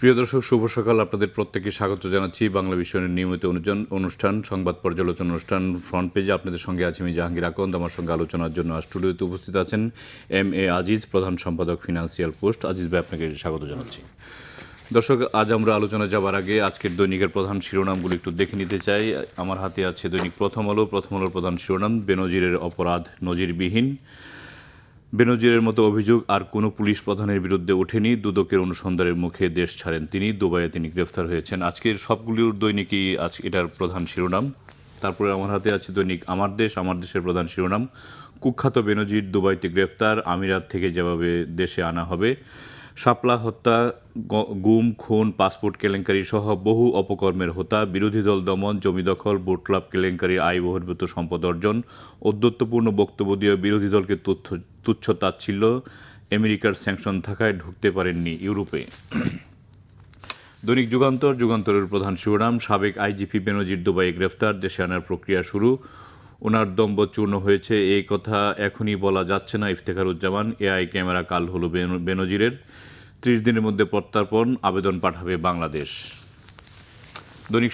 প্রিয় দর্শক, শুভ সকাল। আপনাদের প্রত্যেককে স্বাগত জানাচ্ছি বাংলা বিষয়ের নিয়মিত অনুষ্ঠান সংবাদ পর্যালোচনা অনুষ্ঠান ফ্রন্ট পেজে। আপনাদের সঙ্গে আছি আমি জাহাঙ্গীর আকন্দ। আমার সঙ্গে আলোচনার জন্য স্টুডিওতে উপস্থিত আছেন MA আজিজ, প্রধান সম্পাদক ফিনান্সিয়াল পোস্ট। আজিজ ভাই, আপনাকে স্বাগত জানাচ্ছি। দর্শক, আজ আমরা আলোচনা যাবার আগে আজকের দৈনিকের প্রধান শিরোনামগুলো একটু দেখে নিতে চাই। আমার হাতে আছে দৈনিক প্রথম আলোর প্রধান শিরোনাম, বেনজিরের অপরাধ নজিরবিহীন। বেনজিরের মতো অভিযোগ আর কোনো পুলিশ প্রধানের বিরুদ্ধে ওঠেনি। দুদকের অনুসন্ধানের মুখে দেশ ছাড়েন তিনি। দুবাইয়ে তিনি গ্রেফতার হয়েছেন। আজকের সবগুলোর দৈনিকই আজ এটার প্রধান শিরোনাম। তারপরে আমার হাতে আছে দৈনিক আমার দেশের প্রধান শিরোনাম, কুখ্যাত বেনজির দুবাইতে গ্রেফতার, আমিরাত থেকে যেভাবে দেশে আনা হবে। শাপলা হত্যা, গুম, খুন, পাসপোর্ট কেলেঙ্কারি সহ বহু অপকর্মের হোতা, বিরোধী দল দমন, জমি দখল, ভোট ক্লাব কেলেঙ্কারি, আয় বহির্ভূত সম্পদ অর্জন, ঔদ্ধত্যপূর্ণ বক্তব্য দিয়ে বিরোধী দলকে তুচ্ছ তাচ্ছিল্য, আমেরিকার স্যাংশন থাকায় ঢুকতে পারেননি ইউরোপে। দৈনিক যুগান্তরের প্রধান শিরোনাম, সাবেক আইজিপি বেনজির দুবাইয়ে গ্রেফতার, দেশে আনার প্রক্রিয়া শুরু। ওনার দম্ভ চূর্ণ হয়েছে, এই কথা এখনই বলা যাচ্ছে না। ইফতেখারুজ্জামান, এআই ক্যামেরা কাল হলো বেনজিরের, 30 দিনের মধ্যে প্রত্যর্পণ, আবেদন পাঠাবে বাংলাদেশ। দৈনিক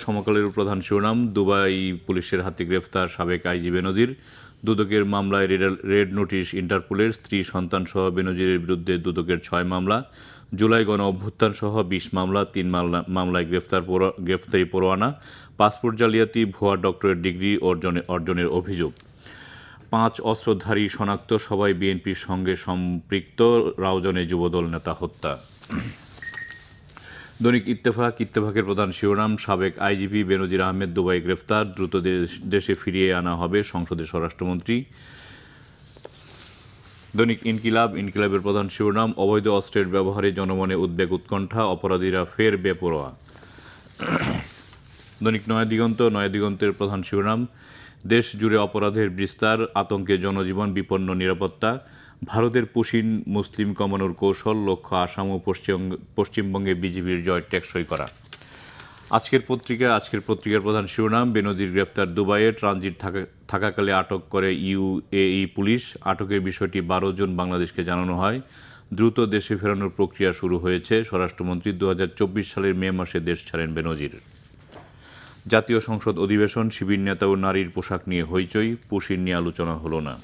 সমকালের প্রধান শিরোনাম, দুবাই পুলিশের হাতে গ্রেফতার সাবেক আইজি বেনজির। দুদকের মামলায় রেড নোটিশ ইন্টারপোলের। স্ত্রী সন্তান সহ বেনজিরের বিরুদ্ধে দুদকের 6 মামলা। জুলাই গণ অভ্যুত্থান সহ 20 মামলা, 3 মামলায় গ্রেফতারি পরোয়ানা। পাসপোর্ট জালিয়াতি, ভুয়া ডক্টরেট ডিগ্রি অর্জনের অভিযোগ। 5 অস্ত্রধারী শনাক্ত, সবাই বিএনপির সঙ্গে সম্পৃক্ত। রাউজানে যুবদল নেতা হত্যা। দৈনিক ইত্তেফাকের প্রধান শিরোনাম, সাবেক আইজিপি বেনজির আহমেদ দুবাই গ্রেফতার, দ্রুত দেশে ফিরিয়ে আনা হবে সংসদের স্বরাষ্ট্রমন্ত্রী। দৈনিক ইনকিলাবের প্রধান শিরোনাম, অবৈধ অস্ত্রের ব্যবহারে জনমনে উদ্বেগ উৎকণ্ঠা, অপরাধীরা ফের বেপরোয়া। দৈনিক নয়াদিগন্তের প্রধান শিরোনাম, দেশ জুড়ে অপরাধের বিস্তার, আতঙ্কে জনজীবন, বিপন্ন নিরাপত্তা। ভারতের পুশিন মুসলিম কমানোর কৌশল, লক্ষ্য আসাম ও পশ্চিমবঙ্গে বিজেপির জয় টেকসই করা। আজকের পত্রিকার প্রধান শিরোনাম, বেনজির গ্রেফতার দুবাইয়ে, ট্রানজিট থাকাকালে আটক করে UAE পুলিশ। আটকের বিষয়টি 12 জুন বাংলাদেশকে জানানো হয়। দ্রুত দেশে ফেরানোর প্রক্রিয়া শুরু হয়েছে। স্বরাষ্ট্রমন্ত্রী 2024 সালের মে মাসে দেশ ছাড়েন বেনজির। জাতীয় সংসদ অধিবেশন, শিবির নেতা ও নারীর পোশাক নিয়ে হইচই, পুশিন নিয়ে আলোচনা হলো না।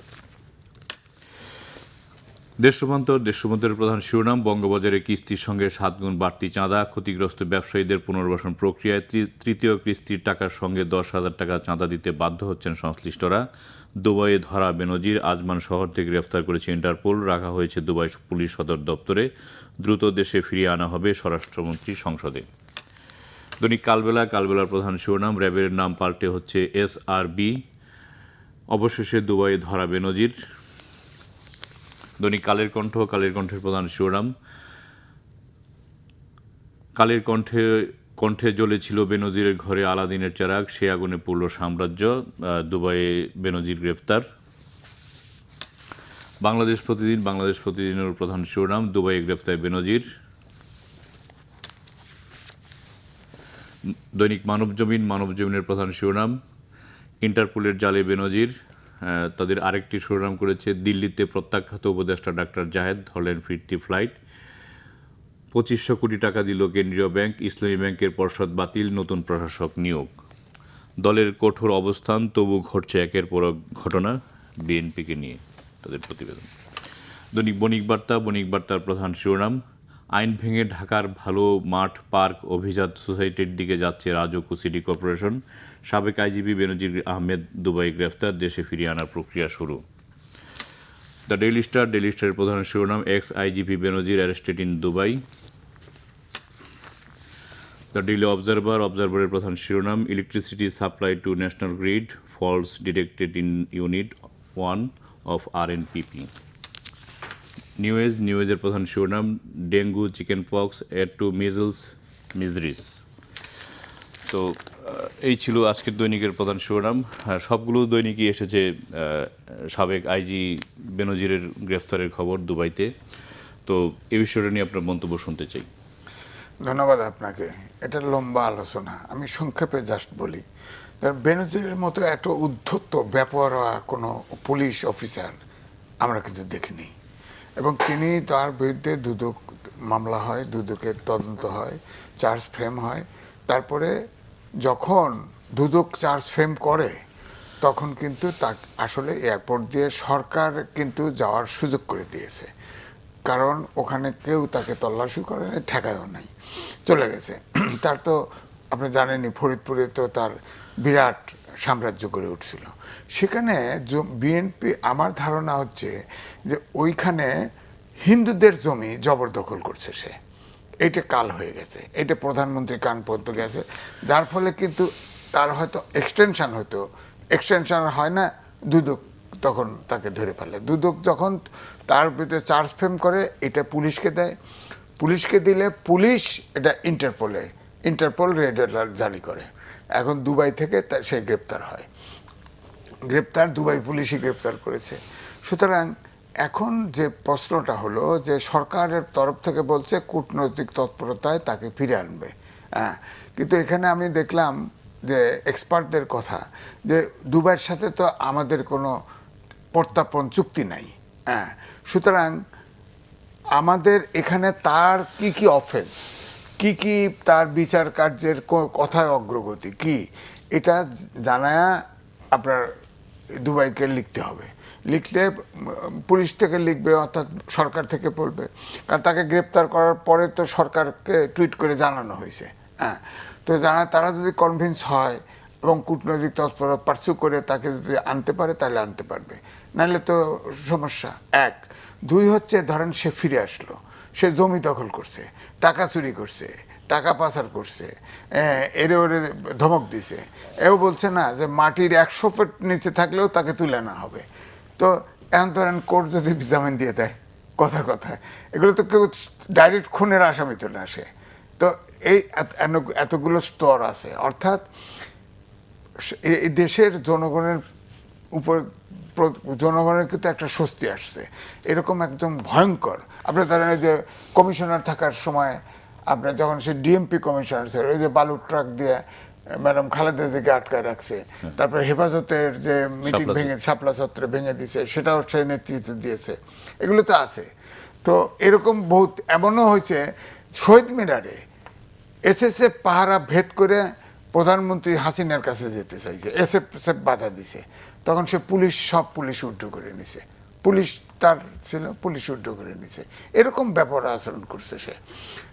দেশসুমন্তের প্রধান শিরোনাম, বঙ্গবাজারে কিস্তির সঙ্গে 7 গুণ বাড়তি চাঁদা, ক্ষতিগ্রস্ত ব্যবসায়ীদের পুনর্বাসন প্রক্রিয়ায় তৃতীয় কিস্তির টাকার সঙ্গে 10,000 টাকা চাঁদা দিতে বাধ্য হচ্ছেন সংশ্লিষ্টরা। দুবাইয়ে ধরা বেনজির, আজমান শহর থেকে গ্রেফতার করেছে ইন্টারপোল, রাখা হয়েছে দুবাই পুলিশ সদর দপ্তরে। দ্রুত দেশে ফিরিয়ে আনা হবে স্বরাষ্ট্রমন্ত্রী সংসদে। দৈনিক কালবেলার প্রধান শিরোনাম, র্যাবের নাম পাল্টে হচ্ছে SRB, অবশেষে দুবাইয়ে ধরা বেনজির। দৈনিক কালের কণ্ঠের প্রধান শিরোনাম, কালের কণ্ঠে জ্বলেছিল বেনজিরের ঘরে আলাদিনের চেরাগ, সে আগুনে পুড়ল সাম্রাজ্য। দুবাইয়ে বেনজির গ্রেফতার। বাংলাদেশ প্রতিদিনের প্রধান শিরোনাম, দুবাইয়ে গ্রেফতার বেনজির। দৈনিক মানবজমিনের প্রধান শিরোনাম, ইন্টারপোলের জালে বেনজির। তাদের আরেকটি শিরোনাম করেছে, দিল্লিতে প্রত্যাখ্যাত উপদেষ্টা ডাক্তার জাহেদ ধরলেন ফিরতি ফ্লাইট। 2500 কোটি টাকা দিল কেন্দ্রীয় ব্যাংক, ইসলামী ব্যাংকের পর্ষদ বাতিল, নতুন প্রশাসক নিয়োগ। দলের কঠোর অবস্থান, তবু ঘটছে একের পর এক ঘটনা বিএনপিকে নিয়ে, তাদের প্রতিবেদন। দৈনিক বণিকবার্তার প্রধান শিরোনাম, আইন ভেঙে ঢাকার ভালো মাঠ, পার্ক, অভিজাত সোসাইটির দিকে যাচ্ছে রাজউক ও সিটি কর্পোরেশন। সাবেক আইজিপি বেনজির আহমেদ দুবাই গ্রেফতার, দেশে ফিরিয়ে আনার প্রক্রিয়া শুরু। দ্য ডেইলি স্টারের প্রধান শিরোনাম, ex IGP Benazir arrested in Dubai. The daily অবজারভারের প্রধান শিরোনাম, electricity supply to national grid, faults detected in unit 1 of RNPP। নিউজের প্রধান শিরোনাম, dengue, chicken pox add to miseries. তো এই ছিল আজকের দৈনিকের প্রধান শিরোনাম। সবগুলো দৈনিকই এসেছে সাবেক আইজি বেনজিরের গ্রেফতারের খবর দুবাইতে। তো এ বিষয়টা নিয়ে আপনার মন্তব্য শুনতে চাই। ধন্যবাদ আপনাকে। এটা লম্বা আলোচনা, আমি সংক্ষেপে জাস্ট বলি। বেনজিরের মতো এত উদ্ধত্ত বেপরোয়া কোনো পুলিশ অফিসার আমরা কিন্তু দেখিনি, এবং তিনি তার বিরুদ্ধে দুদক মামলা হয়, দুদকের তদন্ত হয়, চার্জ ফ্রেম হয়। তারপরে যখন দুদক চার্জ ফ্রেম করে তখন কিন্তু তা আসলে এয়ারপোর্ট দিয়ে সরকার কিন্তু যাওয়ার সুযোগ করে দিয়েছে, কারণ ওখানে কেউ তাকে তল্লাশি করে নাই, ঠেকায়ও নাই, চলে গেছে। তার তো আপনি জানেনই ফরিদপুরে তো তার বিরাট সাম্রাজ্য গড়ে উঠছিল। সেখানে বিএনপি, আমার ধারণা হচ্ছে যে ওইখানে হিন্দুদের জমি জবরদখল করছে সে, এইটা কাল হয়ে গেছে, এটা প্রধানমন্ত্রী কান পর্যন্ত গেছে, যার ফলে কিন্তু তার হয়তো এক্সটেনশন হয় না, দুদক তখন তাকে ধরে ফেলে। দুদক যখন তার বিরুদ্ধে চার্জ ফ্রেম করে, এটা পুলিশকে দেয়, পুলিশকে দিলে পুলিশ এটা ইন্টারপোল রেড অ্যালার্ট জারি করে। এখন দুবাই থেকে সে গ্রেপ্তার হয়, দুবাই পুলিশই গ্রেপ্তার করেছে। সুতরাং এখন যে প্রশ্নটা হলো যে সরকারের তরফ থেকে বলছে কূটনৈতিক তৎপরতায় তাকে ফিরে আনবে, হ্যাঁ, কিন্তু এখানে আমি দেখলাম যে এক্সপার্টদের কথা যে দুবাইয়ের সাথে তো আমাদের কোনো প্রত্যার্পণ চুক্তি নাই, হ্যাঁ, সুতরাং আমাদের এখানে তার কি কি অফেন্স, কি তার বিচার কার্যের কথায় অগ্রগতি কি, এটা জানায়া আপনার দুবাইকে লিখতে হবে। লিখলে পুলিশ থেকে লিখবে, অর্থাৎ সরকার থেকে বলবে, কারণ তাকে গ্রেপ্তার করার পরে তো সরকারকে টুইট করে জানানো হয়েছে, হ্যাঁ, তো তারা যদি কনভিন্স হয় এবং কূটনৈতিক তৎপরতা পার্সু করে তাকে যদি আনতে পারে তাহলে আনতে পারবে, নাহলে তো সমস্যা। এক, দুই হচ্ছে ধরেন সে ফিরে আসলো, সে জমি দখল করছে, টাকা চুরি করছে, টাকা পাচার করছে, ওরে ধমক দিছে, এও বলছে না যে মাটির 100 ফুট নিচে থাকলেও তাকে তুলে আনা হবে। তো এখন ধরেন কোর্ট যদি জামিন দিয়ে দেয়, কথায় এগুলো তো কেউ ডাইরেক্ট খুনের আসামি চলে আসে। তো এই এতগুলো স্তর আছে, অর্থাৎ এই দেশের জনগণের উপর জনগণের কিন্তু একটা স্বস্তি আসছে, এরকম একদম ভয়ঙ্কর। আপনার ধরেন যে কমিশনার থাকার সময় আপনার যখন সে ডিএমপি কমিশনার ছিল, ওই যে বালুর ট্রাক দিয়ে ম্যাডাম খালেদা জিকে আটকায় রাখছে, তারপরে হেফাজতের যে মিটিং ভেঙে শাপলা চত্বরে ভেঙে দিয়েছে, সেটাও সে নেতৃত্ব দিয়েছে, এগুলো তো আছে। তো এরকম বহুত এমনও হয়েছে শহীদ মিনারে এসএসএফ পাহারা ভেদ করে প্রধানমন্ত্রী হাসিনার কাছে যেতে চাইছে, এসএফ বাধা দিছে, তখন সে সব পুলিশ উড্ড করে নিছে, পুলিশ তার ছিল, পুলিশ উড্ড করে নিছে, এরকম ব্যাপার আচরণ করছে সে।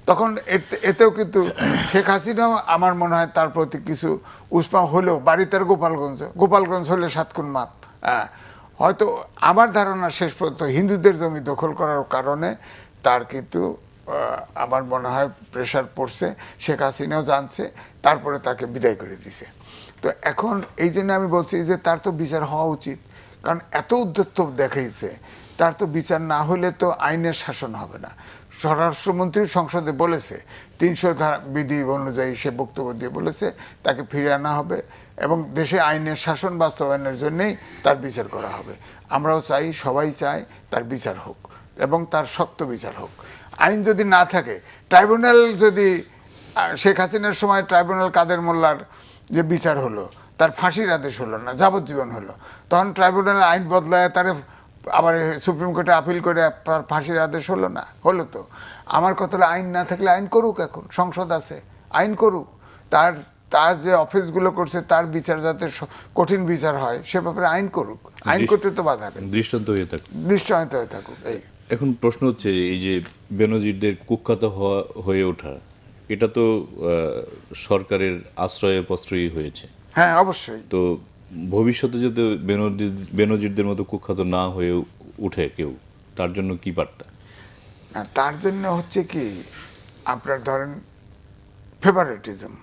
তখন এতেও কিন্তু শেখ হাসিনাও আমার মনে হয় তার প্রতি কিছু উষ্মা হলেও, বাড়ি তার গোপালগঞ্জ হলে 7 খুন মাপ, হ্যাঁ, হয়তো আমার ধারণা শেষ পর্যন্ত হিন্দুদের জমি দখল করার কারণে তার কিন্তু আমার মনে হয় প্রেশার পড়ছে, শেখ হাসিনাও জানছে, তারপরে তাকে বিদায় করে দিছে। তো এখন এই জন্য আমি বলছি যে তার তো বিচার হওয়া উচিত, কারণ এত উদ্ধত্ত দেখাইছে, তার তো বিচার না হলে তো আইনের শাসন হবে না। স্বরাষ্ট্রমন্ত্রী সংসদে বলেছে, 300 বিধি অনুযায়ী সে বক্তব্য দিয়ে বলেছে তাকে ফিরে আনা হবে এবং দেশে আইনের শাসন বাস্তবায়নের জন্যেই তার বিচার করা হবে। আমরাও চাই, সবাই চায় তার বিচার হোক এবং তার শক্ত বিচার হোক। আইন যদি না থাকে, ট্রাইব্যুনাল যদি, শেখ হাসিনার সময় ট্রাইব্যুনাল কাদের মোল্লার যে বিচার হলো, তার ফাঁসির আদেশ হলো না, যাবজ্জীবন হলো, তখন ট্রাইব্যুনাল আইন বদলায় তারে আবার সুপ্রিম কোর্টে আপিল করে ফাঁসির আদেশ হলো না, হলো তো। আমার কথা হলো আইন না থাকলে আইন করুক, এখন সংসদ আছে, আইন করুক, তার যে অফিসগুলো করছে তার বিচার যাতে কঠিন বিচার হয় সে ব্যাপারে আইন করুক, আইন করতে তো বাধা নেই, দৃষ্টান্ত হয়ে থাকুক। এই এখন প্রশ্ন হচ্ছে, এই যে বেনজিরদের কুখ্যাত হয়ে ওঠা, এটা তো সরকারের আশ্রয়ে প্রশ্রয়ী হয়েছে, হ্যাঁ অবশ্যই। তো ভবিষ্যতে যাতে বেনজিরদের মতো কুখ্যাত না হয়ে উঠে কেউ, তার জন্য কি বার্তা? তার জন্য হচ্ছে কি, আপনার ধরেন ফেভারিটিজম,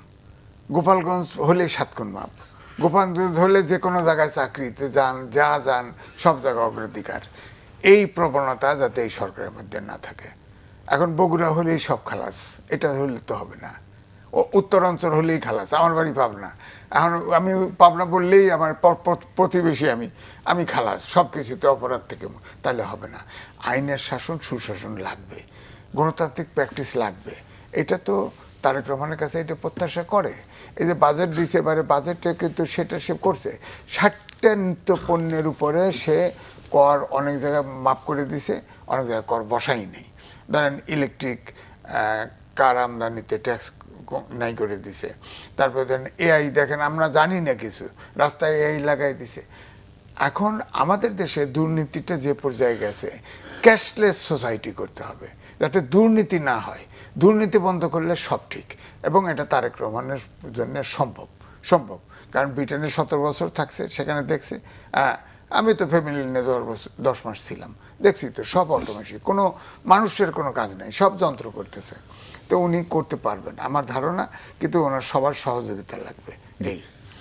গোপালগঞ্জ হলে 7 খুন মাপ, গোপালগঞ্জ হলে যে কোনো জায়গায় চাকরিতে যান সব জায়গায় অগ্রাধিকার, এই প্রবণতা যাতে এই সরকারের মধ্যে না থাকে। এখন বগুড়া হলেই সব খালাস, এটা হলে তো হবে না। উত্তরাঞ্চল হলেই খালাস, আমার বাড়ি পাবনা, এখন আমি পাবনা বললেই আমার প্রতিবেশী, আমি খালাস সব কিছুতে অপরাধ থেকে, তাহলে হবে না। আইনের শাসন, সুশাসন লাগবে, গণতান্ত্রিক প্র্যাকটিস লাগবে, এটা তো তারেক রহমানের কাছে এটা প্রত্যাশা করে। এই যে বাজেট দিছে, এবারে বাজেটে কিন্তু সেটা সে করছে, 60টা নিত্য পণ্যের উপরে সে কর অনেক জায়গায় মাফ করে দিছে, অনেক জায়গায় কর বসাই নেই। ধরেন ইলেকট্রিক কার আমদানিতে ট্যাক্স নাই করে দিছে, তারপরে ধরেন এআই দেখেন আমরা জানি না কিছু, রাস্তায় এআই লাগাই দিছে। এখন আমাদের দেশে দুর্নীতিটা যে পর্যায়ে গেছে, ক্যাশলেস সোসাইটি করতে হবে যাতে দুর্নীতি না হয়। দুর্নীতি বন্ধ করলে সব ঠিক, এবং এটা তারেক রহমানের জন্য সম্ভব। কারণ ব্রিটেনে 17 বছর থাকছে, সেখানে দেখছে। আমি তো ফ্যামিলি নিয়ে 10 মাস ছিলাম, দেখছি তো সব অটোমেটিক, কোনো মানুষের কোনো কাজ নেই, সব যন্ত্র করতেছে। তো উনি করতে পারবেন আমার ধারণা, কিন্তু ওনার সবার সহযোগিতা লাগবে। এই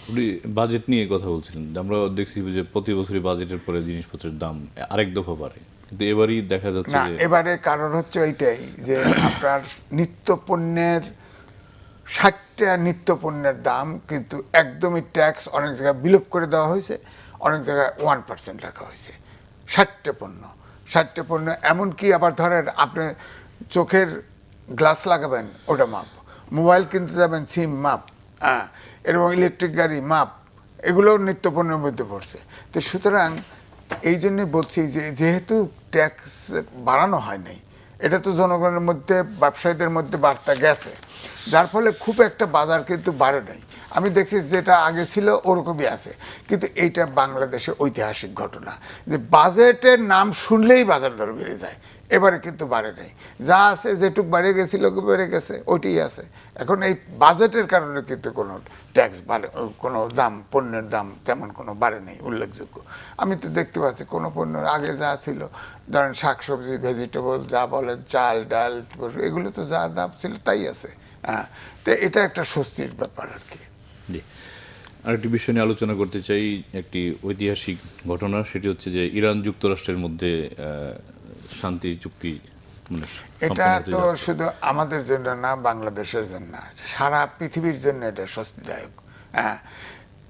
আপনি বাজেট নিয়ে কথা বলছিলেন, আমরা দেখছি যে প্রতি বছরই বাজেটের পরে জিনিসপত্রের দাম আরেক দফা বাড়ে, কিন্তু এবারই দেখা যাচ্ছে না, যে এবারে কারণ হচ্ছে ওইটাই যে আপনার নিত্য পণ্যের 60টা নিত্য পণ্যের দাম কিন্তু একদমই ট্যাক্স অনেক জায়গায় বিলোপ করে দেওয়া হয়েছে, অনেক জায়গায় 1% রাখা হয়েছে। 60টা পণ্য এমনকি আবার ধরেন আপনি চোখের গ্লাস লাগাবেন ওটা মাপ, মোবাইল কিনতে যাবেন সিম মাপ, এবং ইলেকট্রিক গাড়ি মাপ, এগুলোও নিত্য পণ্যের মধ্যে পড়ছে। তো সুতরাং এই জন্যে বলছি যে যেহেতু ট্যাক্স বাড়ানো হয় নাই, এটা তো জনগণের মধ্যে, ব্যবসায়ীদের মধ্যে বার্তা গেছে, যার ফলে খুব একটা বাজার কিন্তু বাড়ে নাই। আমি দেখছি যেটা আগে ছিল ওরকমই আছে, কিন্তু এইটা বাংলাদেশের ঐতিহাসিক ঘটনা যে বাজেটের নাম শুনলেই বাজার দর বেড়ে যায়। এবারে কিন্তু বাড়ে নাই, যা আছে যেটুক বেড়ে গেছিল বেড়ে গেছে, ওইটাই আছে। এখন এই বাজেটের কারণে কিন্তু কোনো ট্যাক্স বাড়ে, কোনো দাম, পণ্যের দাম তেমন কোনো বাড়ে নেই উল্লেখযোগ্য। আমি তো দেখতে পাচ্ছি কোনো পণ্যের আগে যা ছিল, ধরেন শাকসবজি, ভেজিটেবল যা বলেন, চাল ডাল, এগুলো তো যা দাম ছিল তাই আছে। তো এটা একটা স্বস্তির ব্যাপার আর কি। জি, আরেকটি বিষয় নিয়ে আলোচনা করতে চাই, একটি ঐতিহাসিক ঘটনা, সেটি হচ্ছে যে ইরান যুক্তরাষ্ট্রের মধ্যে শান্তি চুক্তি মানে এটা সম্পন্ন হতে তো যাচ্ছে। শুধু আমাদের জন্য না, বাংলাদেশের জন্য, সারা পৃথিবীর জন্য এটা স্বস্তিদায়ক।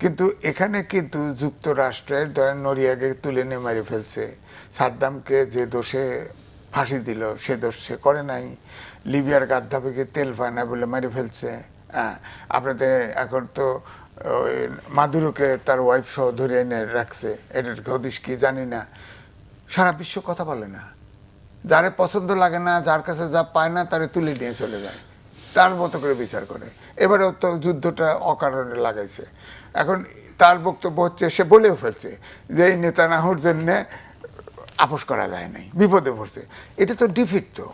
কিন্তু এখানে কিন্তু যুক্তরাষ্ট্রের ধরেন নরিয়াকে তুলে নিয়ে মেরে ফেলছে, সাদ্দামকে যে দোষে ফাঁসি দিল সে দোষ সে করে নাই, লিবিয়ার গাদ্দাফিকে তেল পায় না বলে মেরে ফেলছে। আপনাদের এখন তো মাদুরোকে তার ওয়াইফ সহ ধরে এনে রাখছে, এটার হদিশ কি জানি না। সারা বিশ্ব কথা বলে না, যারে পছন্দ লাগে না, যার কাছে যা পায় না তারে তুলে নিয়ে চলে যায়, তার মতো করে বিচার করে। এবারেও তো যুদ্ধটা অকারণে লাগাইছে। এখন তার বক্তব্য হচ্ছে, সে বলেও ফেলছে যে এই নেতানাহুর জন্যে আপোষ করা যায় নাই, বিপদে পড়ছে। এটা তো ডিফিট। তো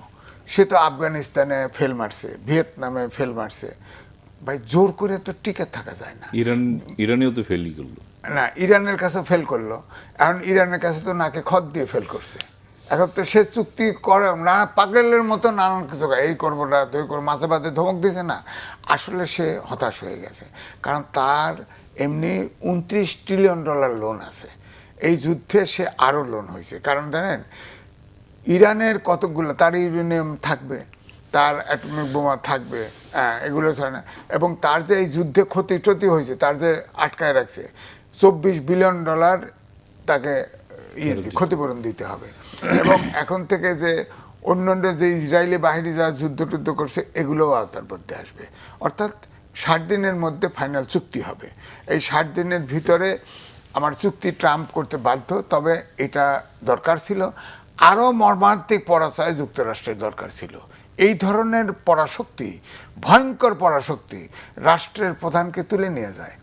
সে তো আফগানিস্তানে ফেল মারছে, ভিয়েতনামে ফেল মারছে, ভাই জোর করে তো টিকে থাকা যায় না। ইরানেও তো ফেলই করলো না, ইরানের কাছে ফেল করলো, এখন ইরানের কাছে তো নাকে খত দিয়ে ফেল করছে। এখন তো সে চুক্তি করে না, পাগলের মতো নানান কিছু এই করবো না, তুই করবো, মাঝে মাঝে ধমক দিয়েছে না। আসলে সে হতাশ হয়ে গেছে, কারণ তার এমনি $29 ট্রিলিয়ন লোন আছে। এই যুদ্ধে সে আরও লোন হয়েছে, কারণ জানেন ইরানের কতগুলো, তার ইউরেনিয়াম থাকবে, তার অ্যাটমিক বোমা থাকবে, এগুলো ধরে না। এবং তার যে এই যুদ্ধে ক্ষতি হয়েছে, তার যে আটকায় রাখছে, $24 বিলিয়ন তাকে ক্ষতিপূরণ দিতে হবে। এবং এখন থেকে যে অন্যান্য যে ইসরায়েলি বাহিনী যা যুদ্ধ করছে, এগুলোও আওতার মধ্যে আসবে। অর্থাৎ 60 দিনের মধ্যে ফাইনাল চুক্তি হবে। এই 60 দিনের ভিতরে আমার চুক্তি ট্রাম্প করতে বাধ্য, তবে এটা দরকার ছিল। আরও মর্মান্তিক পরাজয় যুক্তরাষ্ট্রের দরকার ছিল। এই ধরনের পরাশক্তি, ভয়ঙ্কর পরাশক্তি রাষ্ট্রের প্রধানকে তুলে নিয়ে যায়,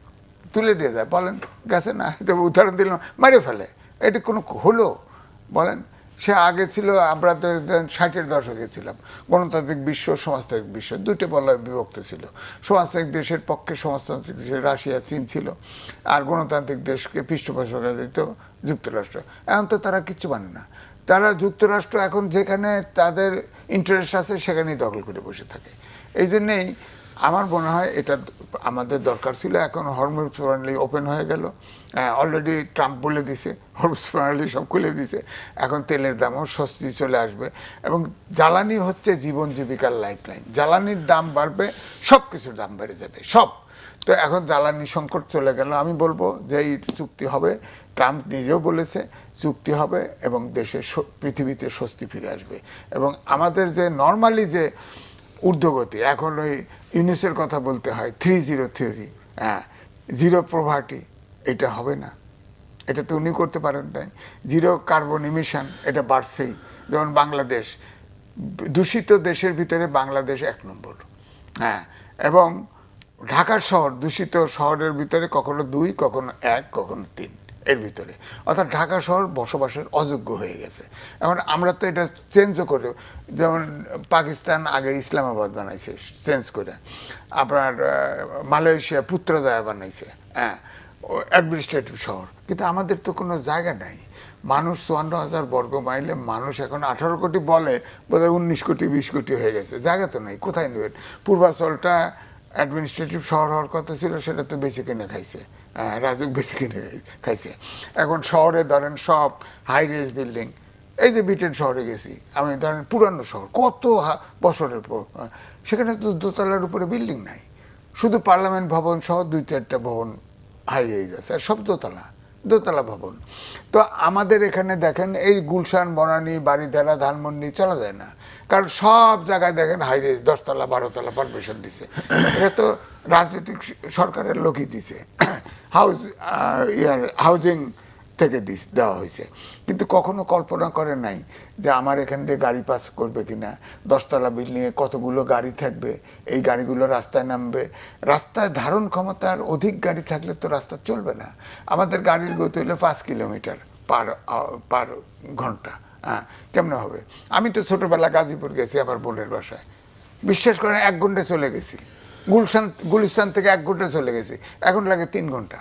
বলেন গেছে না, উদাহরণ দিলাম, মারে ফেলে। এটি কোনো হলো বলেন? সে আগে ছিল, আমরা তো 60-এর দশকে ছিলাম, গণতান্ত্রিক বিশ্ব, সমাজতান্ত্রিক বিশ্ব, দুইটা বলয় বিভক্ত ছিল। সমাজতান্ত্রিক দেশের পক্ষে সমাজতান্ত্রিক দেশের রাশিয়া, চীন ছিল, আর গণতান্ত্রিক দেশকে পৃষ্ঠপোষকতা দিত যুক্তরাষ্ট্র। এখন তো তারা কিচ্ছু মানে না, তারা যুক্তরাষ্ট্র এখন যেখানে তাদের ইন্টারেস্ট আছে সেখানেই দখল করে বসে থাকে। এই জন্যেই আমার মনে হয় এটা আমাদের দরকার ছিল। এখন হরমুজ প্রণালী ওপেন হয়ে গেল, অলরেডি ট্রাম্প বলে দিছে হরমুজ প্রণালী সব খুলে দিছে। এখন তেলের দামও স্বস্তি চলে আসবে, এবং জ্বালানি হচ্ছে জীবন জীবিকার লাইফলাইন। জ্বালানির দাম বাড়বে, সব কিছুর দাম বেড়ে যাবে, সব। তো এখন জ্বালানি সংকট চলে গেল। আমি বলবো যে এই চুক্তি হবে, ট্রাম্প নিজেও বলেছে চুক্তি হবে, এবং দেশে পৃথিবীতে স্বস্তি ফিরে আসবে। এবং আমাদের যে নর্মালি যে ঊর্ধ্বগতি, এখন ওই ইউনিসের কথা বলতে হয় 3-0 থিওরি, জিরো প্রভার্টি, এটা হবে না। এটা তো উনি করতে পারেন নাই। জিরো কার্বন ইমিশন, এটা বাড়ছেই। যেমন বাংলাদেশ দূষিত দেশের ভিতরে বাংলাদেশ 1 নম্বর। হ্যাঁ, এবং ঢাকা শহর দূষিত শহরের ভিতরে কখনো 2, কখনো 1, কখনো 3 এর ভিতরে, অর্থাৎ ঢাকা শহর বসবাসের অযোগ্য হয়ে গেছে। এখন আমরা তো এটা চেঞ্জও করে, যেমন পাকিস্তান আগে ইসলামাবাদ বানাইছে চেঞ্জ করে, আপনার মালয়েশিয়া পুত্রজায়া বানাইছে, হ্যাঁ, অ্যাডমিনিস্ট্রেটিভ শহর, কিন্তু আমাদের তো কোনো জায়গা নাই। মানুষ 54,000 বর্গ মাইলে, মানুষ এখন 18 কোটি বলে, বোধহয় 19 কোটি 20 কোটি হয়ে গেছে, জায়গা তো নাই, কোথায় নেবেন? পূর্বাচলটা অ্যাডমিনিস্ট্রেটিভ শহর হওয়ার কথা ছিল, সেটা তো বেশি কিনে খাইছে, রাজুক বেশি কিনে খাইছে। এখন শহরে ধরেন সব হাই রেজ বিল্ডিং, এই যে ব্রিটেন শহরে গেছি আমি, ধরেন পুরানো শহর, কত বছরের পর, সেখানে তো দোতলার উপরে বিল্ডিং নাই, শুধু পার্লামেন্ট ভবন সহ 2-4টা ভবন হাই রেজ আছে, আর সব দোতলা ভবন। তো আমাদের এখানে দেখেন এই গুলশান, বনানী, বাড়িধারা, ধানমন্ডি চলা যায় না, কারণ সব জায়গায় দেখেন হাই রেজ 10 তলা 12 তলা পারমিশন দিছে। এটা তো রাজনৈতিক সরকারের লোকই দিছে, হাউজিং থেকে দেওয়া হয়েছে, কিন্তু কখনো কল্পনা করে নাই যে আমার এখান দিয়ে গাড়ি পাস করবে কিনা, 10 তলা বিল্ডিংয়ে কতগুলো গাড়ি থাকবে, এই গাড়িগুলো রাস্তায় নামবে, রাস্তায় ধারণ ক্ষমতার অধিক গাড়ি থাকলে তো রাস্তা চলবে না। আমাদের গাড়ির গতি হলো 5 কিলোমিটার পার ঘন্টা, হ্যাঁ, কেমনে হবে? আমি তো ছোটবেলা গাজীপুর গেছি আমার বোনের বাসায়, বিশ্বাস করেন 1 ঘন্টায় চলে গেছি, গুলিস্তান থেকে 1 ঘন্টায় চলে গেছি, এখন লাগে 3 ঘন্টা।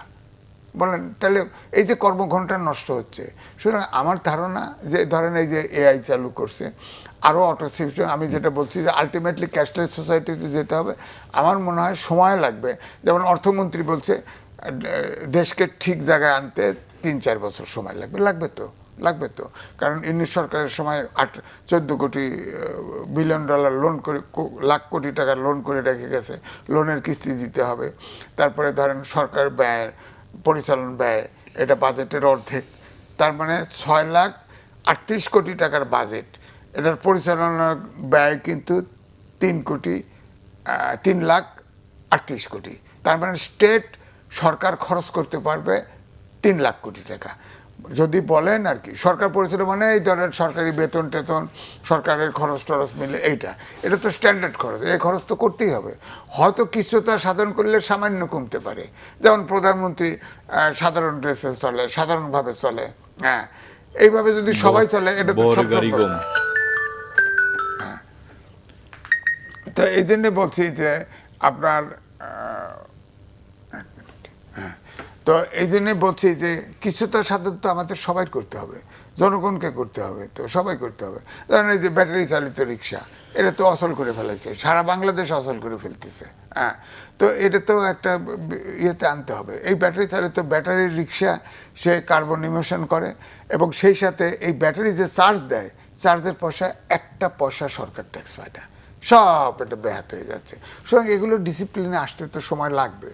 বলেন তাহলে এই যে কর্মঘণ্টা নষ্ট হচ্ছে। সুতরাং আমার ধারণা যে ধরেন এই যে এআই চালু করছে, আরও অটো সিস্টেম, আমি যেটা বলছি যে আলটিমেটলি ক্যাশলেস সোসাইটিতে যেতে হবে, আমার মনে হয় সময় লাগবে। যেমন অর্থমন্ত্রী বলছে দেশকে ঠিক জায়গায় আনতে 3-4 বছর সময় লাগবে তো, কারণ ইউনিট সরকারের সময় 14 বিলিয়ন ডলার লোন করে, লাখ কোটি টাকা লোন করে রেখে গেছে, লোনের কিস্তি দিতে হবে। তারপরে ধরেন সরকার ব্যয়, পরিচালন ব্যয়, এটা বাজেটের অর্ধেক, তার মানে 6,38 কোটি টাকার বাজেট, এটার পরিচালনার ব্যয় কিন্তু 3,38 কোটি, তার মানে স্টেট সরকার খরচ করতে পারবে 3 লাখ কোটি টাকা। যদি বলেন আর কি সরকার পরিচালনা মানে এই ধরেন সরকারি বেতন টেতন, সরকারের খরচ টরচ মিলে, এটা তো স্ট্যান্ডার্ড খরচ, এই খরচ তো করতেই হবে। হয়তো কিছুটা সাধন করলে সামান্য কমতে পারে, যেমন প্রধানমন্ত্রী সাধারণ ড্রেসে চলে, সাধারণভাবে চলে, হ্যাঁ, এইভাবে যদি সবাই চলে এটা তো সব সম্ভব। হ্যাঁ, তো এই জন্যে বলছি যে আপনার তো এই জন্যে বলছি যে কিছুটা সাধন তো আমাদের সবাই করতে হবে, জনগণকে করতে হবে, তো সবাই করতে হবে। ধরেন এই যে ব্যাটারি চালিত রিক্সা, এটা তো অচল করে ফেলেছে, সারা বাংলাদেশ অচল করে ফেলতেছে, হ্যাঁ, তো এটা তো একটা ইয়েতে আনতে হবে। এই ব্যাটারি রিক্সা সে কার্বন ইমিশন করে, এবং সেই সাথে এই ব্যাটারি যে চার্জ দেয়, চার্জের পয়সা 1 পয়সা সরকার ট্যাক্স পায় না, সব এটা ব্যাহত হয়ে যাচ্ছে। সুতরাং এগুলো ডিসিপ্লিনে আসতে তো সময় লাগবে।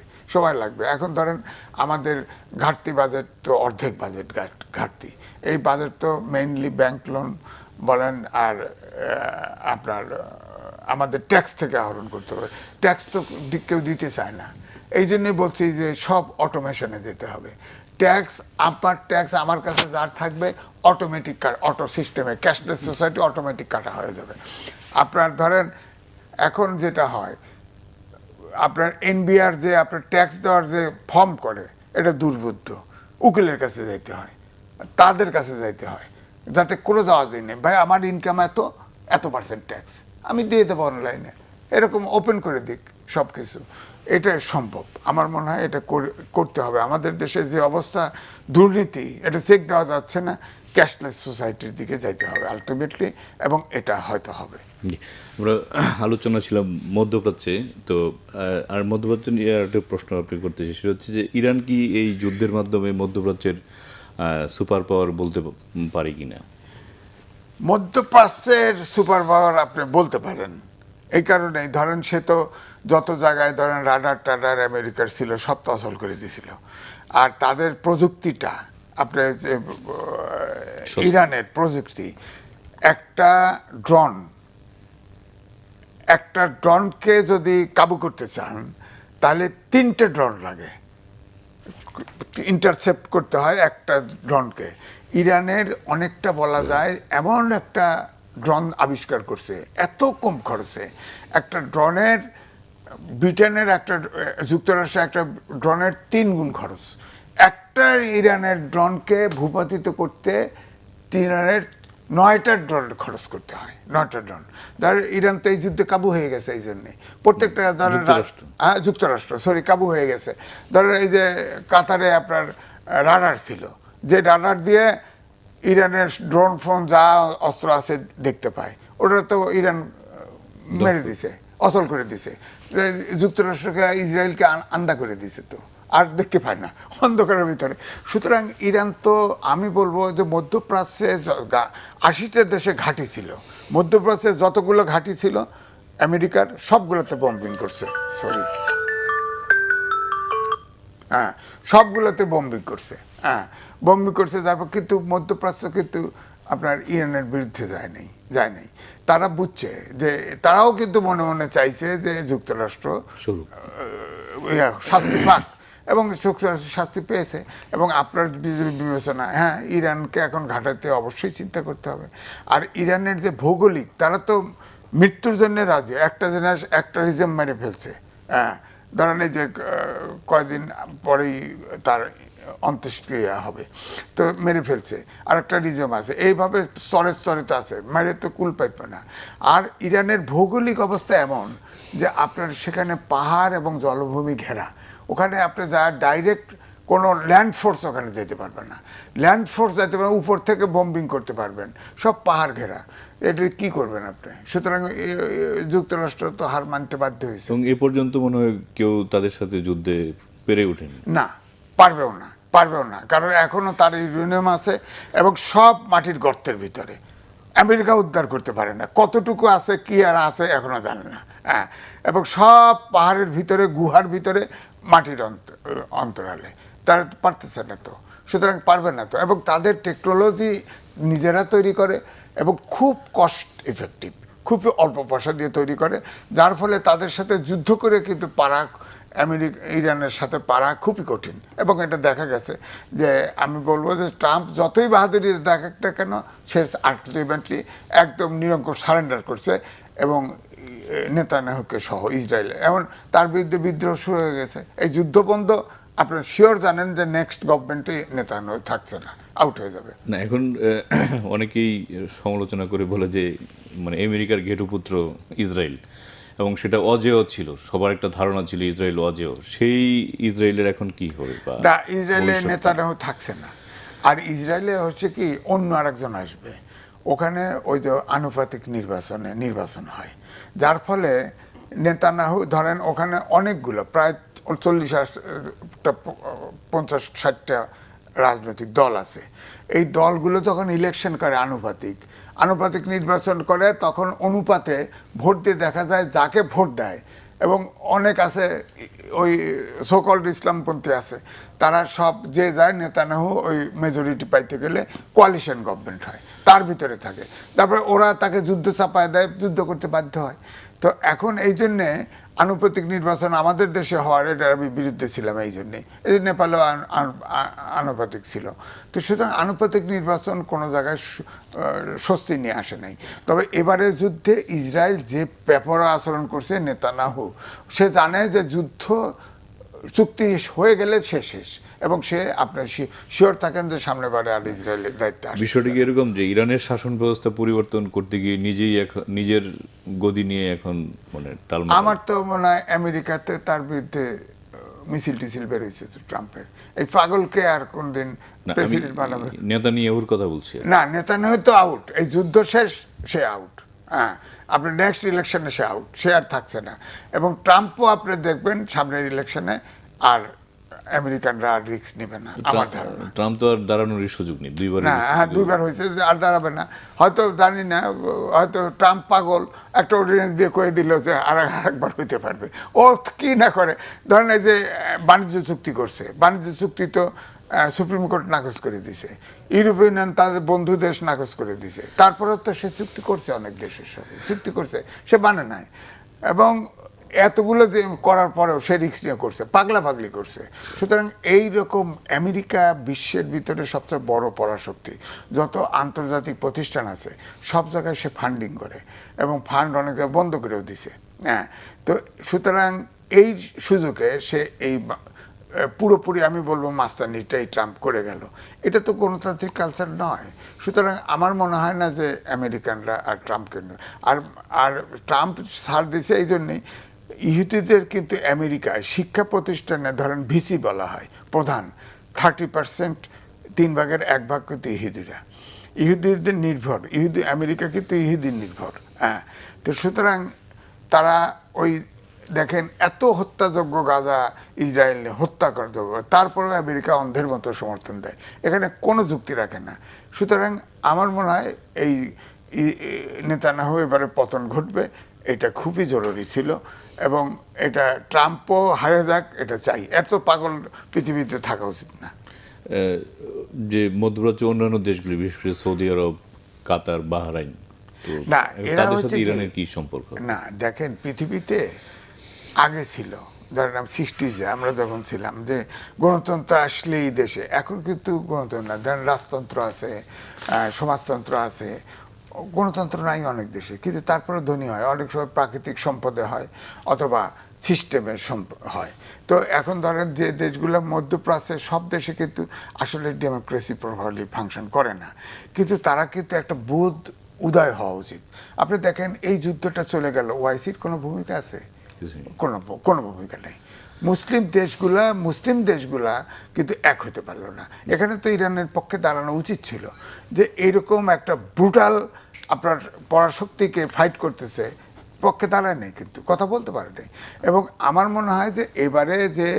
এখন ধরেন আমাদের ঘাটতি বাজেট তো অর্ধেক বাজেট ঘাটতি, এই বাজেট তো মেইনলি ব্যাংক লোন বলেন আর আপনার আমাদের ট্যাক্স থেকে আহরণ করতে হবে, ট্যাক্স তো কেউ দিতে চায় না। এই জন্যই বলছি যে সব অটোমেশনে যেতে হবে। ট্যাক্স আমার কাছে যার থাকবে অটোমেটিক অটো সিস্টেমে, ক্যাশলেস সোসাইটি অটোমেটিক কাটা হয়ে যাবে। আপনার ধরেন এখন যেটা হয়, আপনার এনবিআর যে আপনার ট্যাক্স দেওয়ার যে ফর্ম করে, এটা দুর্বোধ্য, উকিলের কাছে যাইতে হয়, তাদের কাছে যাইতে হয়, যাতে কোনো যাওয়া যায় নেই, ভাই আমার ইনকাম এত % ট্যাক্স আমি দিয়ে দেবো অনলাইনে, এরকম ওপেন করে দিক সব কিছু। এটা সম্ভব, আমার মনে হয় এটা করতে হবে। আমাদের দেশে যে অবস্থা, দুর্নীতি, এটা চেক দেওয়া যাচ্ছে না, ক্যাশলেস সোসাইটির দিকে যাইতে হবে আলটিমেটলি, এবং এটা হয়তো হবে। আমরা আলোচনা ছিলাম মধ্যপ্রাচ্যে, তো আর মধ্যপ্রাচ্য নিয়ে একটা প্রশ্ন আপনি করতেছি, সেটা হচ্ছে যে ইরান কি এই যুদ্ধের মাধ্যমে মধ্যপ্রাচ্যের সুপার পাওয়ার বলতে পারে কিনা? মধ্যপ্রাচ্যের সুপার পাওয়ার আপনি বলতে পারেন, এই কারণেই ধরেন সে তো যত জায়গায় ধরেন রাডার আমেরিকার ছিল সব তো অচল করে দিয়েছিল, আর তাদের প্রযুক্তিটা আপনার ইরানের প্রযুক্তি, একটা ড্রোনকে যদি কাবু করতে চান তাহলে 3টে ড্রোন লাগে, ইন্টারসেপ্ট করতে হয় একটা ড্রোনকে। ইরানের অনেকটা বলা যায় এমন একটা ড্রোন আবিষ্কার করছে এত কম খরচে। একটা ড্রোনের ব্রিটেনের একটা যুক্তরাষ্ট্রের একটা ড্রোনের 3 গুণ খরচ। একটা ইরানের ড্রোনকে ভূপাতিত করতে ইরানের 9টা ড্রোন খরচ করতে হয়, 9টা ড্রোন। ধর ইরান তো এই যুদ্ধে কাবু হয়ে গেছে, এই জন্যে প্রত্যেকটা যুক্তরাষ্ট্র কাবু হয়ে গেছে। ধরেন এই যে কাতারে আপনার রাডার ছিল, যে রাডার দিয়ে ইরানের ড্রোন ফোন যা অস্ত্র আছে দেখতে পায়, ওটা তো ইরান মেরে দিছে, অচল করে দিছে। যুক্তরাষ্ট্রকে ইসরায়েলকে আন্দা করে দিছে, তো আর দেখতে পায় না অন্ধকারের ভিতরে। সুতরাং ইরান তো আমি বলবো যে মধ্যপ্রাচ্যে 80টা দেশে ঘাঁটি ছিল, মধ্যপ্রাচ্যে যতগুলো ঘাঁটি ছিল আমেরিকার সবগুলোতে বম্বিং করছে, হ্যাঁ সবগুলোতে বম্বিং করছে, বম্বিং করছে। তারপর কিন্তু মধ্যপ্রাচ্য কিন্তু আপনার ইরানের বিরুদ্ধে যায় নাই। তারা বুঝছে যে তারাও কিন্তু মনে মনে চাইছে যে যুক্তরাষ্ট্র শাস্তি পাক, এবং যুক্তরাষ্ট্র শাস্তি পেয়েছে। এবং আপনার বিবেচনা, হ্যাঁ ইরানকে এখন ঘাটাতে অবশ্যই চিন্তা করতে হবে। আর ইরানের যে ভৌগোলিক, তারা তো মৃত্যুর জন্য রাজি, একটা রিজম মেরে ফেলছে। হ্যাঁ ধরেন এই যে কয়দিন পরেই তার অন্ত্যেষ্টিক্রিয়া হবে, তো মেরে ফেলছে। আর একটা রিজম আছে, এইভাবে স্তরে তো আছে, মেরে তো কুল পাইবে না। আর ইরানের ভৌগোলিক অবস্থা এমন যে আপনার সেখানে পাহাড় এবং জলভূমি ঘেরা, ওখানে আপনি যা ডাইরেক্ট কোনো ল্যান্ড ফোর্স ওখানে যেতে পারবে না, ল্যান্ড ফোর্স যেতে পারবেন, উপর থেকে বম্বিং করতে পারবেন, সব পাহাড় ঘেরা। এটা কি করবেন আপনি? সুতরাং যুক্তরাষ্ট্র তো হার মানতে বাধ্য হয়েছে। এবং এ পর্যন্ত মনে হয় কেউ তাদের সাথে যুদ্ধে পেরে ওঠেনি। না, পারবেও না, কারণ এখনো তার ইউরেনিয়াম আছে এবং সব মাটির গর্তের ভিতরে। আমেরিকা উদ্ধার করতে পারে না, কতটুকু আছে কি আর আছে এখনো জানে না। হ্যাঁ, এবং সব পাহাড়ের ভিতরে, গুহার ভিতরে, মাটির অন্তরালে তারা পারতেছে না তো, সুতরাং পারবে না তো। এবং তাদের টেকনোলজি নিজেরা তৈরি করে এবং খুব কস্ট ইফেক্টিভ, খুব অল্প পয়সা দিয়ে তৈরি করে, যার ফলে তাদের সাথে যুদ্ধ করে কিন্তু ইরানের সাথে পারা খুবই কঠিন। এবং এটা দেখা গেছে যে আমি বলবো যে ট্রাম্প যতই বাহাদুরি দেখাক না কেন, সে আলটিমেটলি একদম নিরঙ্কুশ সারেন্ডার করছে, এবং নেতানিয়াহুকে সহ ইসরায়েলে এমন তার বিরুদ্ধে বিদ্রোহ শুরু হয়ে গেছে। এই যুদ্ধবন্ধ আপনারা শিওর জানেন যে নেক্সট গভর্নমেন্টে নেতানিয়াহু থাকছে না, আউট হয়ে যাবে। না, এখন অনেকেই সমালোচনা করে বলে যে মানে আমেরিকার ঘেটুপুত্র ইসরায়েল, এবং সেটা অজেয় ছিল, সবার একটা ধারণা ছিল ইসরায়েল অজেয়। সেই ইসরায়েলের এখন কি হবে? না, ইসরায়েলে নেতানিয়াহু থাকছে না, আর ইসরায়েলে হচ্ছে কি অন্য আরেকজন আসবে। ওখানে ওই যে আনুপাতিক নির্বাচন হয়, যার ফলে নেতানিয়াহু ধরেন ওখানে অনেকগুলো প্রায় 50-60টা রাজনৈতিক দল আছে। এই দলগুলো যখন ইলেকশন করে আনুপাতিক নির্বাচন করে, তখন অনুপাতে ভোট দিয়ে দেখা যায় যাকে ভোট দেয়। এবং অনেক আছে ওই সোকল্ড ইসলামপন্থী আছে, তারা সব যে যায় নেতানিয়াহু ওই মেজরিটি পাইতে গেলে কোয়ালিশন গভর্নমেন্ট হয়, তার ভিতরে থাকে। তারপরে ওরা তাকে যুদ্ধ চাপায় দেয়, যুদ্ধ করতে বাধ্য হয়। তো এখন এই জন্যে আনুপাতিক নির্বাচন আমাদের দেশে হওয়ার এটা আমি বিরুদ্ধে ছিলাম, এই জন্যেই। এই যে নেপালেও আনুপাতিক ছিল। তো সুতরাং আনুপাতিক নির্বাচন কোনো জায়গায় স্বস্তি নিয়ে আসে নাই। তবে এবারের যুদ্ধে ইসরায়েল যে বেপরোয়া আচরণ করছে নেতানিয়াহু, সে জানে যে যুদ্ধ চুক্তি হয়ে গেলে সে শেষ, এবং সে আপনার শিওর থাকেন যে সামনে বারে আর ইসরায়েলের দায়িত্ব আসবে। বিষয়টি কি এরকম যে ইরানের শাসন ব্যবস্থা পরিবর্তন করতে গিয়ে নিজের গদি নিয়ে এখন মানে টালমাটাল? আমার তো মনে হয় আমেরিকাতে তার বিরুদ্ধে মিছিল টিছিল বেরোয়েছে ট্রাম্পের। এই পাগলকে আর কোনদিন প্রেসিডেন্ট বানাবে? নেতানিয়াহুর কথা বলছি না, নেতানিয়াহু তো আউট, এই যুদ্ধ শেষ, সে আউট। হ্যাঁ, আপনার নেক্সট ইলেকশনে সে আউট, সে আর থাকছে না। এবং ট্রাম্পও আপনি দেখবেন সামনের ইলেকশনে আর আমেরিকানরা আর রিস্ক নেবে না আমার ধারণা। ট্রাম্প তো আর দাঁড়ানোর সুযোগ নেই, দুইবার হয়েছে, আর দাঁড়াবে না হয়তো, জানি না, হয়তো ট্রাম্প পাগল একটা অর্ডিনেন্স দিয়ে কয়ে দিল যে আর একবার হইতে পারবে। ও কি না করে, ধরেন এই যে বাণিজ্য চুক্তি করছে, বাণিজ্য চুক্তি তো সুপ্রিম কোর্ট নাকচ করে দিছে, ইউরোপিয়ান ইউনিয়ন তাদের বন্ধু দেশ নাকচ করে দিছে, তারপরে তো সে চুক্তি করছে, অনেক দেশের সাথে চুক্তি করছে, সে মানে নাই। এবং এতগুলো করার পরেও সে রিস্ক নিয়ে করছে, পাগলি করছে। সুতরাং এই রকম আমেরিকা বিশ্বের ভিতরে সবচেয়ে বড় পরাশক্তি। যত আন্তর্জাতিক প্রতিষ্ঠান আছে সব জায়গায় সে ফান্ডিং করে এবং ফান্ড অনেক জায়গায় বন্ধ করেও দিছে। হ্যাঁ, তো সুতরাং এই সুযোগে সে এই পুরোপুরি আমি বলবো মাস্তানিটাই ট্রাম্প করে গেল। এটা তো গণতান্ত্রিক কালচার নয়। সুতরাং আমার মনে হয় না যে আমেরিকানরা আর ট্রাম্পকে আর আর ট্রাম্প ছাড় দিয়েছে এই জন্যেই ইহুদিদের কিন্তু আমেরিকায় শিক্ষা প্রতিষ্ঠানে ধরেন ভিসি বলা হয় প্রধান, 30%, 1/3 কিন্তু ইহুদিরা, ইহুদিদের নির্ভর। আমেরিকা কিন্তু ইহুদি নির্ভর। হ্যাঁ, তো সুতরাং তারা ওই দেখেন এত হত্যাযোগ্য গাজা ইসরায়েলে হত্যা করাযোগ্য, তারপরেও আমেরিকা অন্ধের মতো সমর্থন দেয়, এখানে কোনো যুক্তি রাখে না। সুতরাং আমার মনে হয় এই নেতানিয়াহু এবারে পতন ঘটবে, এটা খুবই জরুরি ছিল এবং এটা ট্রাম্পও হারে যাক, এটা চাই। এত পাগল পৃথিবীতে থাকা উচিত না। যে মধ্যপ্রাচ্যের অন্যান্য দেশগুলি, বিশেষ করে সৌদি আরব, কাতার, বাহরাইন, না এরা তাদের হচ্ছে সাথে ইরানের কি সম্পর্ক? না দেখেন, পৃথিবীতে আগে ছিল, ধরেন 60s আমরা যখন ছিলাম যে গণতন্ত্র আসলেই দেশে, এখন কিন্তু গণতন্ত্র না, ধরেন রাজতন্ত্র আছে, সমাজতন্ত্র আছে, গণতন্ত্র নাই অনেক দেশে, কিন্তু তারপরে ধনী হয়, অনেক সময় প্রাকৃতিক সম্পদে হয় অথবা সিস্টেমের হয়। তো এখন ধরেন যে দেশগুলো মধ্যপ্রাচ্যের সব দেশে কিন্তু আসলে ডেমোক্রেসি প্রপারলি ফাংশন করে না, কিন্তু তারা কিন্তু একটা বোধ উদয় হওয়া উচিত। আপনি দেখেন এই যুদ্ধটা চলে গেল, ওআইসির কোনো ভূমিকা আছে? কোনো ভূমিকা নেই। মুসলিম দেশগুলা কিন্তু এক হতে পারলো না। এখানে তো ইরানের পক্ষে দাঁড়ানো উচিত ছিল যে এইরকম একটা ব্রুটাল আপনার পরাশক্তিকে ফাইট করতেছে, পক্ষে দাঁড়ায় নেই, কিন্তু কথা বলতে পারে নাই। এবং আমার মনে হয় যে এবারে যে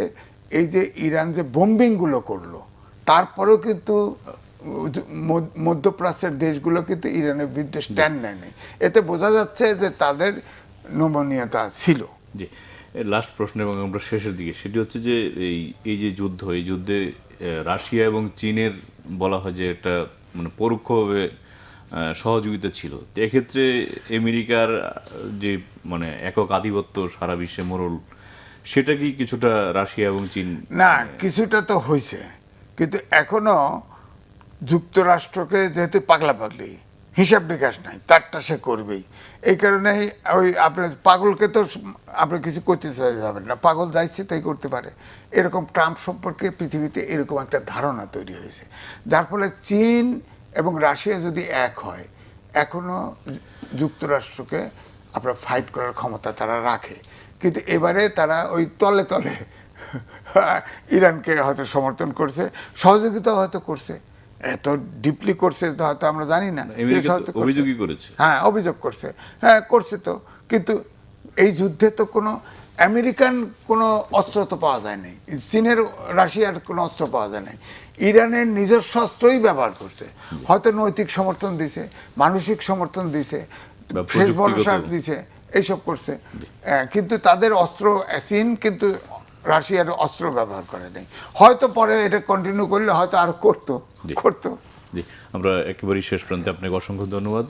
এই যে ইরান যে বোম্বিংগুলো করলো, তারপরেও কিন্তু মধ্যপ্রাচ্যের দেশগুলো কিন্তু ইরানের বিরুদ্ধে স্ট্যান্ড নেয়নি। এতে বোঝা যাচ্ছে যে তাদের নমনীয়তা ছিল। জি, লাস্ট প্রশ্ন এবং আমরা শেষের দিকে, সেটি হচ্ছে যে এই যে যুদ্ধ, এই যুদ্ধে রাশিয়া এবং চীনের বলা হয় যে একটা মানে পরোক্ষভাবে সহযোগিতা ছিল। এক্ষেত্রে আমেরিকার যে মানে একক আধিপত্য সারা বিশ্বে মোড়ল, সেটা কি কিছুটা রাশিয়া এবং চীন? না, কিছুটা তো হয়েছে, কিন্তু এখনো যুক্তরাষ্ট্রকে যেহেতু পাগলি, হিসাব নিকাশ নাই, তারটা সে করবেই। এই কারণেই ওই আপনার পাগলকে তো আপনি কিছু করতে যাবেন না, পাগল যাইছে তাই করতে পারে। এরকম ট্রাম্প সম্পর্কে পৃথিবীতে এরকম একটা ধারণা তৈরি হয়েছে, যার ফলে চীন এবং রাশিয়া যদি এক হয়, এখনো যুক্তরাষ্ট্রকে আপনার ফাইট করার ক্ষমতা তারা রাখে। কিন্তু এবারে তারা ওই তলে তলে ইরানকে হয়তো সমর্থন করছে, সহযোগিতাও হয়তো করছে, এত ডিপলি করছে তো হয়তো আমরা জানি না। অভিযোগই করেছে, হ্যাঁ অভিযোগ করছে, হ্যাঁ করছে তো, কিন্তু এই যুদ্ধে তো কোনো আমেরিকান কোনো অস্ত্র তো পাওয়া যায় নাই, চীনের রাশিয়ার কোনো অস্ত্র পাওয়া যায় নাই, ইরানের নিজস্ব অস্ত্রই ব্যবহার করছে। হয়তো নৈতিক সমর্থন দিছে, মানসিক সমর্থন দিছে, শেষ ভরসা দিছে, এইসব করছে, কিন্তু তাদের অস্ত্র চীন কিন্তু রাশিয়ার অস্ত্র ব্যবহার করে নাই। হয়তো পরে এটা কন্টিনিউ করলে হয়তো আর করতো। জি, আমরা একেবারেই শেষ প্রান্তে, আপনাকে অসংখ্য ধন্যবাদ।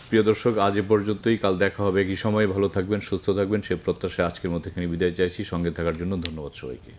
প্রিয় দর্শক, আজ এ পর্যন্তই, কাল দেখা হবে একই সময়। ভালো থাকবেন, সুস্থ থাকবেন, সে প্রত্যাশায় আজকের মতো এখানে বিদায় চাইছি। সঙ্গে থাকার জন্য ধন্যবাদ সবাইকে।